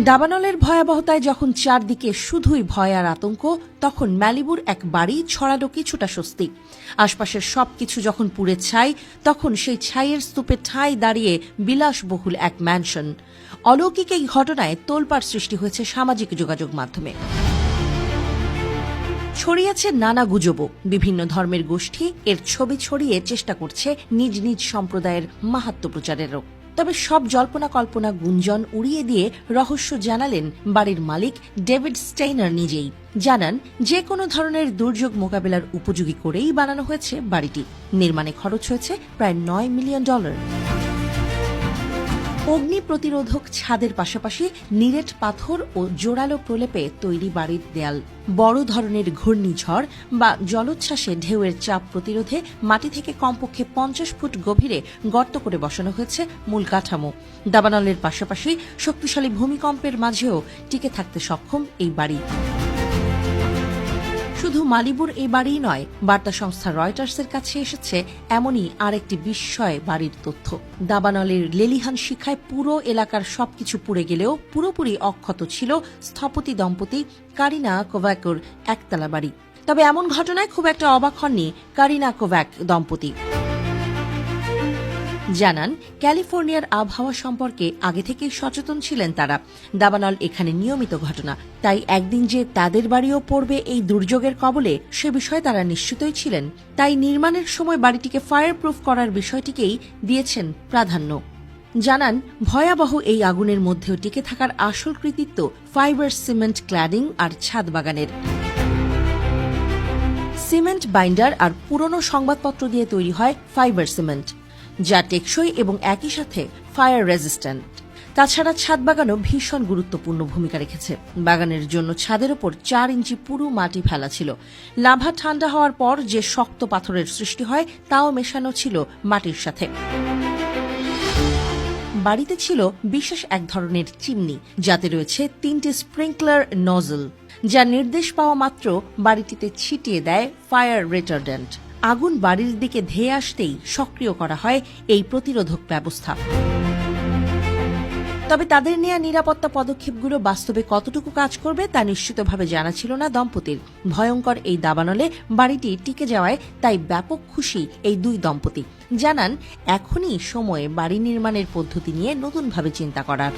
দাবানলের ভয়াবহতায় যখন চারদিকে শুধুই ভয় আর আতঙ্ক, তখন ম্যালিবুর এক বাড়ি ছড়ালো কিছুটা স্বস্তি। আশপাশের সবকিছু যখন পুড়ে ছাই, তখন সেই ছাইয়ের স্তূপে ঠাঁই দাঁড়িয়ে বিলাসবহুল এক ম্যানশন। অলৌকিক এই ঘটনায় তোলপাড় সৃষ্টি হয়েছে সামাজিক যোগাযোগ মাধ্যমে। ছড়িয়েছে নানা গুজবও। বিভিন্ন ধর্মের গোষ্ঠী এর ছবি ছড়িয়ে চেষ্টা করছে নিজ নিজ সম্প্রদায়ের মাহাত্ম্য প্রচারেরও। তবে সব জল্পনা কল্পনা গুঞ্জন উড়িয়ে দিয়ে রহস্য জানালেন বাড়ির মালিক ডেভিড স্টেইনার নিজেই। জানান, যে কোনো ধরনের দুর্যোগ মোকাবেলার উপযোগী করেই বানানো হয়েছে বাড়িটি। নির্মাণে খরচ হয়েছে প্রায় $9 মিলিয়ন। অগ্নি প্রতিরোধক ছাদের পাশাপাশি নিরেট পাথর ও জোরালো প্রলেপে তৈরি বাড়ির দেয়াল। বড় ধরনের ঘূর্ণিঝড় বা জলোচ্ছ্বাসে ঢেউয়ের চাপ প্রতিরোধে মাটি থেকে কমপক্ষে 50 ফুট গভীরে গর্ত করে বসানো হয়েছে মূল কাঠামো। দাবানলের পাশাপাশি শক্তিশালী ভূমিকম্পের মাঝেও টিকে থাকতে সক্ষম এই বাড়ি। শুধু মালিবুর এই বাড়িই নয়, বার্তা সংস্থা রয়টার্সের কাছে এসেছে এমনই আরেকটি বিস্ময় বাড়ির তথ্য। দাবানলের লেলিহান শিখায় পুরো এলাকার সবকিছু পুড়ে গেলেও পুরোপুরি অক্ষত ছিল স্থপতি দম্পতি কারিনা কোভ্যাকোর একতলা বাড়ি। তবে এমন ঘটনায় খুব একটা অবাক হননি কারিনা কোভ্যাক দম্পতি। জানান, ক্যালিফোর্নিয়ার আবহাওয়া সম্পর্কে আগে থেকেই সচেতন ছিলেন তারা। দাবানল এখানে নিয়মিত ঘটনা, তাই একদিন যে তাদের বাড়িও পড়বে এই দুর্যোগের কবলে সে বিষয়ে তারা নিশ্চিতই ছিলেন। তাই নির্মাণের সময় বাড়িটিকে ফায়ার প্রুফ করার বিষয়টিকেই দিয়েছেন প্রাধান্য। জানান, ভয়াবহ এই আগুনের মধ্যেও টিকে থাকার আসল কৃতিত্ব ফাইবার সিমেন্ট ক্ল্যাডিং আর ছাদ বাগানের। সিমেন্ট বাইন্ডার আর পুরনো সংবাদপত্র দিয়ে তৈরি হয় ফাইবার সিমেন্ট, যা টেকসই এবং একই সাথে ফায়ার রেজিস্ট্যান্ট। তাছাড়া ছাদ বাগানও ভীষণ গুরুত্বপূর্ণ ভূমিকা রেখেছে। বাগানের জন্য ছাদের ওপর 4 ইঞ্চি পুরু মাটি ফেলা ছিল। লাভা ঠান্ডা হওয়ার পর যে শক্ত পাথরের সৃষ্টি হয় তাও মেশানো ছিল মাটির সাথে। বাড়িতে ছিল বিশেষ এক ধরনের চিমনি, যাতে রয়েছে 3টি স্প্রিংকলার নজল, যা নির্দেশ পাওয়া মাত্র বাড়িটিতে ছিটিয়ে দেয় ফায়ার রিটার্ডেন্ট। আগুন বাড়ির দিকে ধেয়ে আসতেই সক্রিয় করা হয় এই প্রতিরোধক ব্যবস্থা। তবে তাদের নেয়া নিরাপত্তা পদক্ষেপগুলো বাস্তবে কতটুকু কাজ করবে তা নিশ্চিতভাবে জানা ছিল না দম্পতির। ভয়ঙ্কর এই দাবানলে বাড়িটি টিকে যাওয়ায় তাই ব্যাপক খুশি এই দুই দম্পতি। জানান, এখনই সময় বাড়ি নির্মাণের পদ্ধতি নিয়ে নতুনভাবে চিন্তা করার।